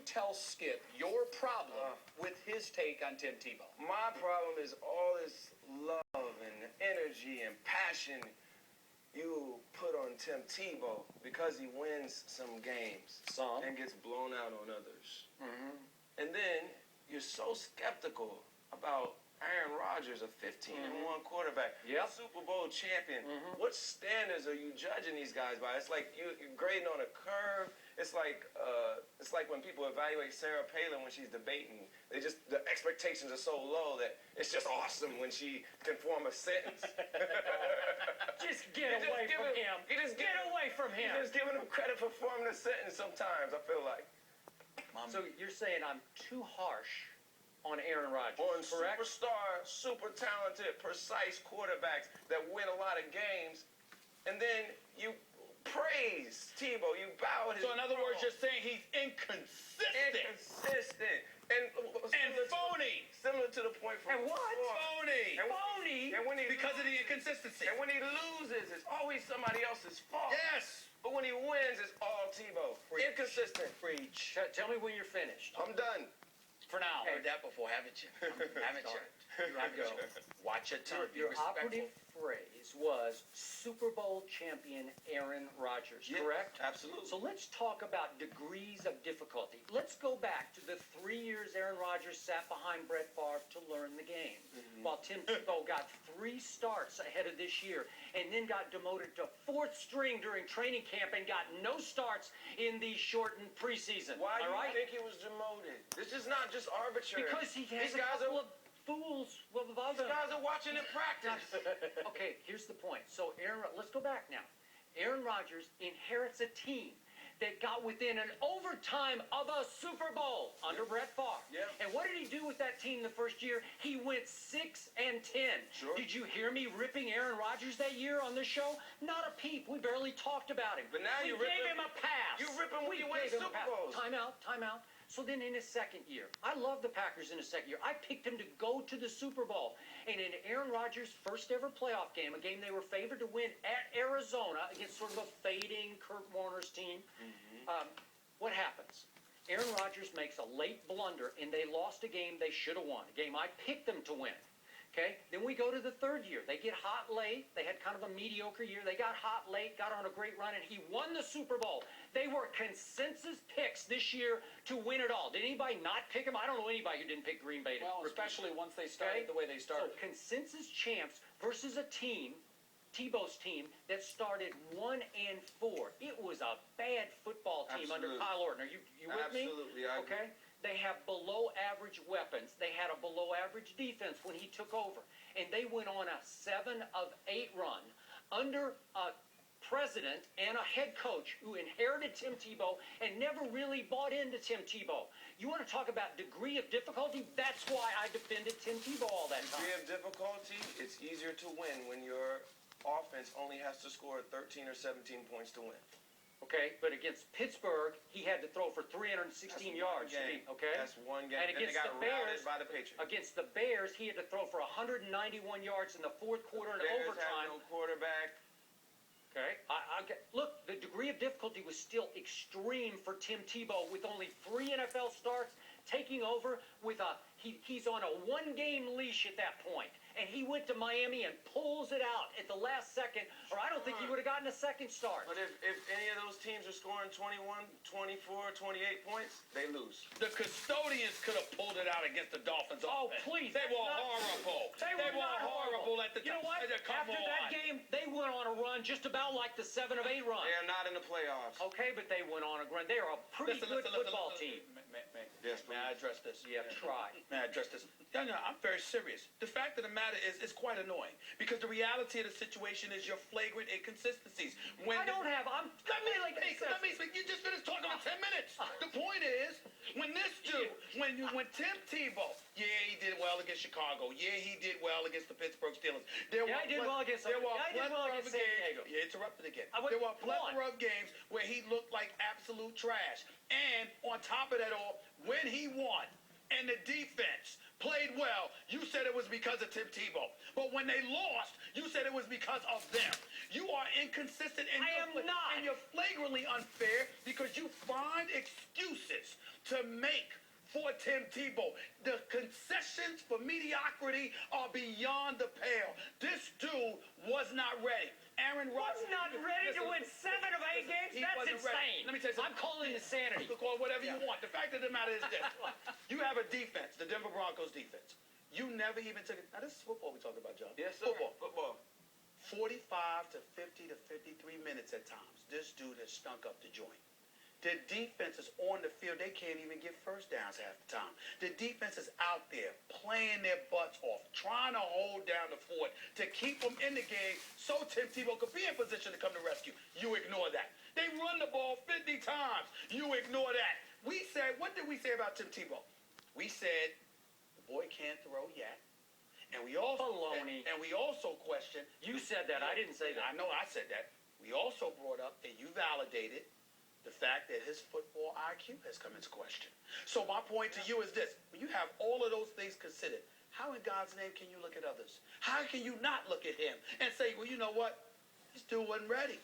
tell Skip your problem with his take on Tim Tebow? My problem is all this love and energy and passion you put on Tim Tebow because he wins some games and gets blown out on others. And then you're so skeptical about Aaron Rodgers, a 15-1 quarterback, Super Bowl champion. What standards are you judging these guys by? It's like you're grading on a curve. It's like when people evaluate Sarah Palin when she's debating. The expectations are so low that it's just awesome when she can form a sentence. Just get away from him. Get away from him. You're just giving him credit for forming a sentence sometimes, I feel like. So you're saying I'm too harsh on Aaron Rodgers, on correct? Superstar, super talented, precise quarterbacks that win a lot of games, and then you praise Tebow, you bow at his So in other words, throne. you're saying he's inconsistent. Inconsistent. And phony. Similar to the point from And what? before. Phony. Phony. And when he Because of the inconsistency. And when he loses, it's always somebody else's fault. Yes. But when he wins, it's all Tebow. Inconsistent. Preach. Tell me when you're finished. I'm done. For now. Heard that before, haven't you? Haven't you? Go. Watch your tongue. Be Your respectful. operative phrase was Super Bowl champion Aaron Rodgers, correct? Absolutely. So let's talk about degrees of difficulty. Let's go back to the 3 years Aaron Rodgers sat behind Brett Favre to learn the game, while Tim Tebow got 3 starts ahead of this year and then got demoted to 4th string during training camp and got no starts in the shortened preseason. Why do you right? think he was demoted? This is not just arbitrary. Because he has These a guys couple are, of fools with other. these guys are watching it practice. Okay, here's the point. So let's go back now. Aaron Rodgers inherits a team that got within an overtime of a Super Bowl under Brett Favre. Yeah. And what did he do with that team the first year? He went 6-10. Sure. Did you hear me ripping Aaron Rodgers that year on this show? Not a peep. We barely talked about him. But now we you gave him a pass. You rip him when you win gave him a Super pass. Bowls. Time out. So then in his second year, I love the Packers in his second year. I picked him to go to the Super Bowl. And in Aaron Rodgers' first ever playoff game, a game they were favored to win at Arizona against sort of a fading Kurt Warner's team, what happens? Aaron Rodgers makes a late blunder, and they lost a game they should have won, a game I picked them to win. Okay, then we go to the third year. They get hot late. They had kind of a mediocre year. They got hot late, got on a great run, and he won the Super Bowl. They were consensus picks this year to win it all. Did anybody not pick him? I don't know anybody who didn't pick Green Bay. Well, especially once they started the way they started. So consensus champs versus a team, Tebow's team, that started 1-4. It was a bad football team under Absolutely. Kyle Orton. Are you with me? Absolutely, I agree. Okay. They have below average weapons. They had a below average defense when he took over. And they went on a 7-8 run under a president and a head coach who inherited Tim Tebow and never really bought into Tim Tebow. You want to talk about degree of difficulty? That's why I defended Tim Tebow all that time. Degree of difficulty, it's easier to win when your offense only has to score 13 or 17 points to win. Okay, but against Pittsburgh, he had to throw for 316 yards. Okay, That's one game. And Then they against got the Bears, routed by the Patriots. against the Bears, he had to throw for 191 yards in the fourth quarter and Bears overtime. had no quarterback. Okay, look, the degree of difficulty was still extreme for Tim Tebow with only 3 NFL starts, taking over with he's on a 1-game leash at that point. And he went to Miami and pulls it out at the last second, or I don't think he would have gotten a second start. But if any of those teams are scoring 21, 24, 28 points, they lose. The custodians could have pulled it out against the Dolphins. Oh, offense. please. They were not horrible. They were not horrible at the time. You know what? Come After that game, they went on a run just about like the 7 of 8 run. They are not in the playoffs. Okay, but they went on a run. They are a pretty good football team. Yes, May I address this? Yeah, try. May I address this? No, I'm very serious. The fact of the matter is, it's quite annoying because the reality of the situation is your flagrant inconsistencies. I'm Let me speak. You just finished talking for 10 minutes. The point is, when Tim Tebow, yeah, he did well against Chicago. Yeah, he did well against the Pittsburgh Steelers. He did well against San Diego. Yeah, interrupted again. There There were a plethora of games where he looked like absolute trash. And on top of that all, when he won and the defense played well, you said it was because of Tim Tebow. But when they lost, you said it was because of them. You are inconsistent, and I am not. And you're flagrantly unfair because you find excuses to make for Tim Tebow. The concessions for mediocrity are beyond the pale. This dude was not ready. Aaron Rodgers Was not ready to win 7 of 8 games? he That's wasn't ready. insane. Let me tell you something. I'm calling insanity. You can call it whatever you want. The fact of the matter is this. You have a defense, the Denver Broncos defense. You never even took it. Now, this is football we talking about, John. Yes, sir. Football. 45 to 50 to 53 minutes at times. This dude has stunk up the joint. The defense is on the field. They can't even get first downs half the time. The defense is out there playing their butts off, trying to hold down the fort to keep them in the game so Tim Tebow could be in position to come to rescue. You ignore that. They run the ball 50 times. You ignore that. We said, what did we say about Tim Tebow? We said, the boy can't throw yet. And we also Baloney. and we also questioned. You said that. I didn't say that. I know I said that. We also brought up, and you validated, the fact that his football IQ has come into question. So my point to you is this. When you have all of those things considered, how in God's name can you look at others? How can you not look at him and say, well, you know what? This dude wasn't ready.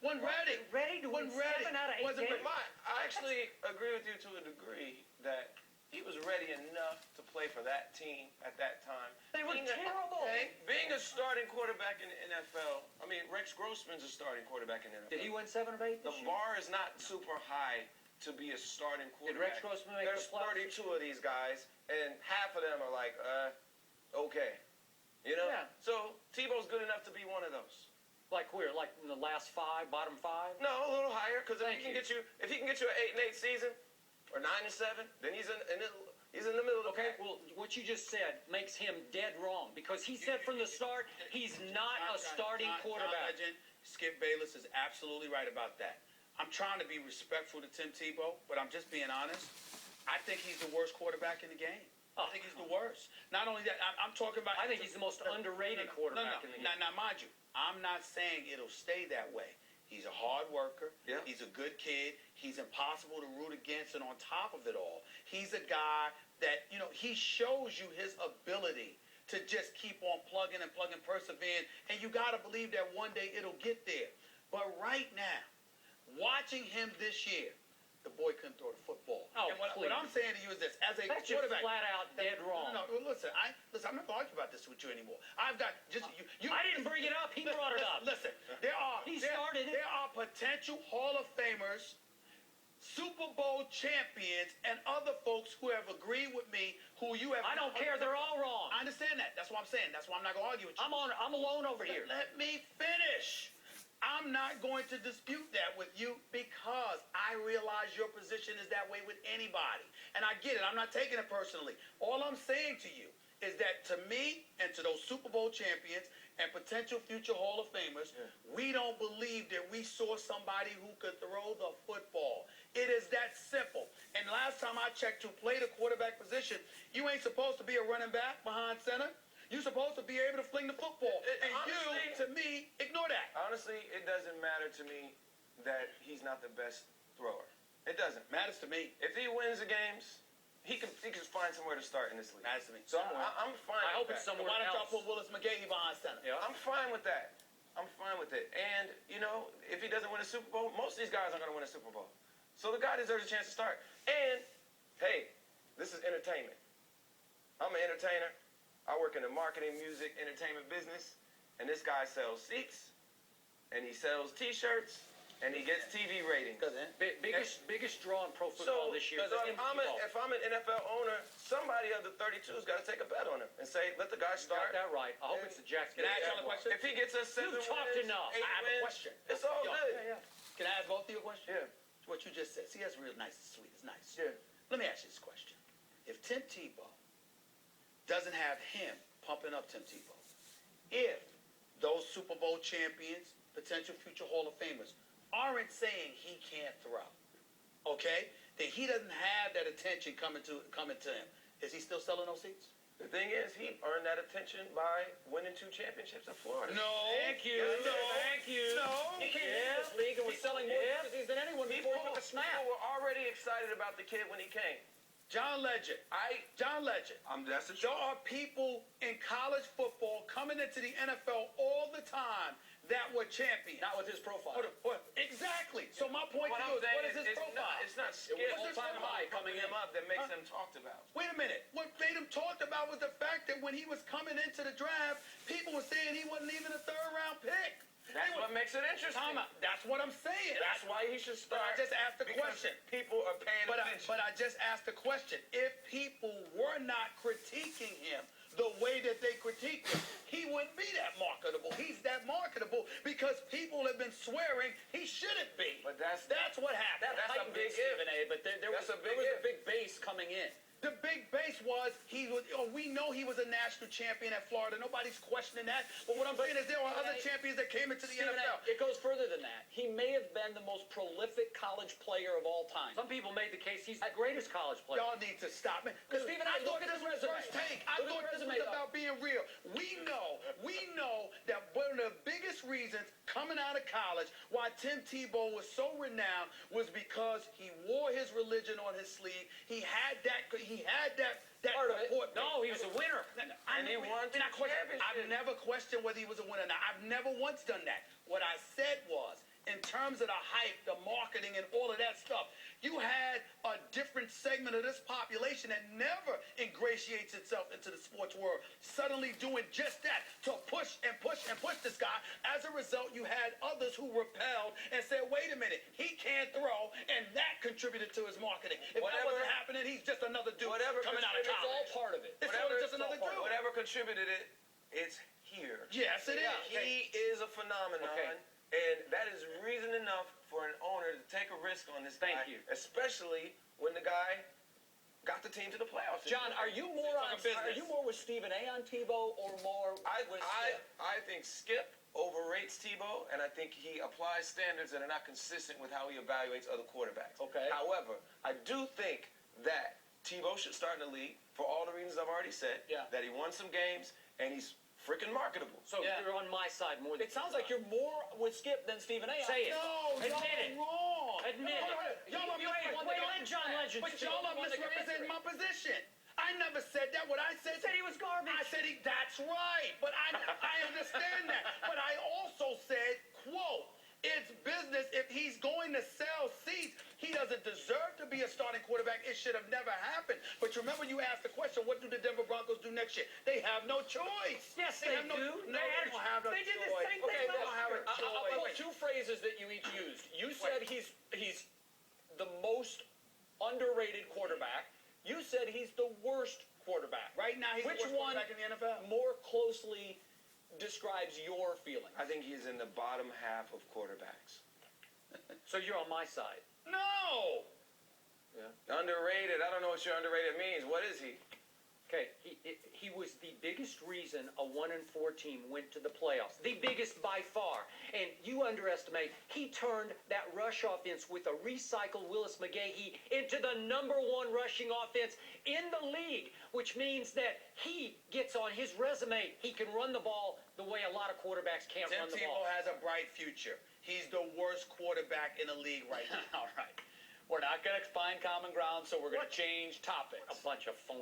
Wasn't ready. Ready to win 7 out of 8 Wasn't games? ready. I actually agree with you to a degree that he was ready enough to play for that team at that time. They were terrible. Being a starting quarterback in the NFL, I mean, Rex Grossman's a starting quarterback in the NFL. Did he win 7 of 8 The this year? bar is not super high to be a starting Did quarterback. Rex Grossman make There's the playoffs? 32 of these guys, and half of them are like, okay. You know? Yeah. So Tebow's good enough to be one of those. Like where? Like in the last 5, bottom 5? No, a little higher, because if Thank he can you. get you, if he can get you an 8-8 season or 9-7, then he's in the middle of the Okay, pack. well, what you just said makes him dead wrong because he said from the start he's not a starting quarterback. Legend, Skip Bayless is absolutely right about that. I'm trying to be respectful to Tim Tebow, but I'm just being honest. I think he's the worst quarterback in the game. I think he's the worst. Not only that, I'm talking about. I think he's the most underrated quarterback in the game. Now, mind you, I'm not saying it'll stay that way. He's a hard worker. Yeah. He's a good kid. He's impossible to root against, and on top of it all, he's a guy that, you know, he shows you his ability to just keep on plugging and persevering, and you got to believe that one day it'll get there. But right now, watching him this year, the boy couldn't throw the football. Oh, and what please. I'm saying to you is this: as a That's just quarterback, flat out dead wrong. No, listen. I'm not going to argue about this with you anymore. I've got just you. I didn't bring it up. He brought it up. Listen, He started it. There are potential Hall of Famers, Super Bowl champions, and other folks who have agreed with me. Who you have? I don't care. They're all wrong. I understand that. That's what I'm saying. That's why I'm not going to argue with you. I'm alone over here. Let me finish. I'm not going to dispute that with you because I realize your position is that way with anybody. And I get it. I'm not taking it personally. All I'm saying to you is that to me and to those Super Bowl champions and potential future Hall of Famers, we don't believe that we saw somebody who could throw the football. It is that simple. And last time I checked, to play the quarterback position, you ain't supposed to be a running back behind center. You're supposed to be able to fling the football. And honestly, you, to me, ignore that. Honestly, it doesn't matter to me that he's not the best thrower. It doesn't. Matters to me. If he wins the games, he can find somewhere to start in this league. Matters to me. Somewhere. I'm fine. I with hope it's that. somewhere Why don't y'all else. put Willis McGahee behind center? Yeah. I'm fine with that. I'm fine with it. And, you know, if he doesn't win a Super Bowl, most of these guys aren't going to win a Super Bowl. So the guy deserves a chance to start. And, hey, this is entertainment. I'm an entertainer. I work in the marketing, music, entertainment business. And this guy sells seats, and he sells T-shirts, and he gets TV ratings. Biggest draw in pro football this year. So Tim if I'm an NFL owner, somebody of the 32's got to take a bet on him and say, let the guy Got start. that right. I hope it's the Jacks. Can I ask y'all a question? If he gets us 7 You've talked wins, enough. 8 I have a wins, question. it's all Yo, good. Can I ask both of you a question? Yeah. What you just said. See, that's real nice and sweet. It's nice. Yeah. Let me ask you this question. If Tim Tebow doesn't have him pumping up Tim Tebow, if those Super Bowl champions, potential future Hall of Famers, aren't saying he can't throw, okay, then he doesn't have that attention coming to him. Is he still selling those seats? The thing is, he earned that attention by winning 2 championships in Florida. No. Thank you. No. Thank you. No. He came in this league and was selling more jerseys than anyone before he took a snap. People were already excited about the kid when he came. John Legend. John Legend. That's the There are people in college football coming into the NFL all the time that were champions. Not with his profile. Exactly. So my point What to I'm you is, saying what is his it's profile? It's not Skip It was all-time high coming him up that makes him talked about. Wait a minute. What made him talked about was the fact that when he was coming into the draft, people were saying he wasn't even a third-round pick. That's what makes it interesting. Time out. That's what I'm saying. That's why he should But start. I just asked the because question. People are paying attention. But I just asked the question. If people were not critiquing him the way that they critique him, he wouldn't be that marketable. He's that marketable because people have been swearing he shouldn't be. But that's what happened. That's a big Stephen A. But there was a big base coming in. The big base was we know he was a national champion at Florida. Nobody's questioning that. But what I'm saying is there are other champions that came into the Stephen NFL. A., it goes further than that. He may have been the most prolific college player of all time. Some people made the case he's the greatest college player. Y'all need to stop me. Because Stephen A., I look thought at this his was resume. first take. I Look thought at his this was resume, about being real. We know that one of the biggest reasons coming out of college why Tim Tebow was so renowned was because he wore his religion on his sleeve. He had that Part of it. support. No, he was a winner. And he won two championships. I've never questioned whether he was a winner. Now, I've never once done that. What I said was, in terms of the hype, the marketing, and all of that stuff, you had a different segment of this population that never ingratiates itself into the sports world, suddenly doing just that to push and push and push this guy. As a result, you had others who repelled and said, wait a minute, he can't throw, and that contributed to his marketing. If that wasn't happening, he's just another dude coming out of college. It's all part of it. It's just another dude. Whatever contributed it, it's here. Yes, it is. He is a phenomenon. Okay. And that is reason enough for an owner to take a risk on this guy. Thank you. Especially when the guy got the team to the playoffs. John, are you more with Stephen A. on Tebow or more with Skip? I think Skip overrates Tebow, and I think he applies standards that are not consistent with how he evaluates other quarterbacks. Okay. However, I do think that Tebow should start in the league for all the reasons I've already said. Yeah. That he won some games, and he's freaking marketable. So you're on my side more than It sounds like you're more with Skip than Stephen A. Say it. No, Admit y'all it. are wrong. Admit it. Y'all are Let John Legend But speak. y'all are misrepresenting my position. I never said that. What I said He was garbage. I said that's right. But I understand that. But I also said, quote, it's business. If he's going to sell seats, he doesn't deserve to be a starting quarterback. It should have never happened. But you remember you asked the question, what do the Denver Broncos do next year? They have no choice. Yes, they have do. No, they don't have no choice. They did the same thing They don't last have year. a I'll choice. put two phrases that you each used. You said he's the most underrated quarterback. You said he's the worst quarterback. Right now, he's Which the worst one quarterback in the NFL. more closely describes your feelings? I think he's in the bottom half of quarterbacks. So you're on my side. No. Yeah. Underrated. I don't know what your underrated means. What is he? Okay, he was the biggest reason a 1-4 team went to the playoffs. The biggest by far. And you underestimate, he turned that rush offense with a recycled Willis McGahee into the #1 rushing offense in the league, which means that he gets on his resume, he can run the ball the way a lot of quarterbacks can't Tim run the Tebow ball. has a bright future. He's the worst quarterback in the league right now. All right. We're not going to find common ground, so we're going to change topics. A bunch of phony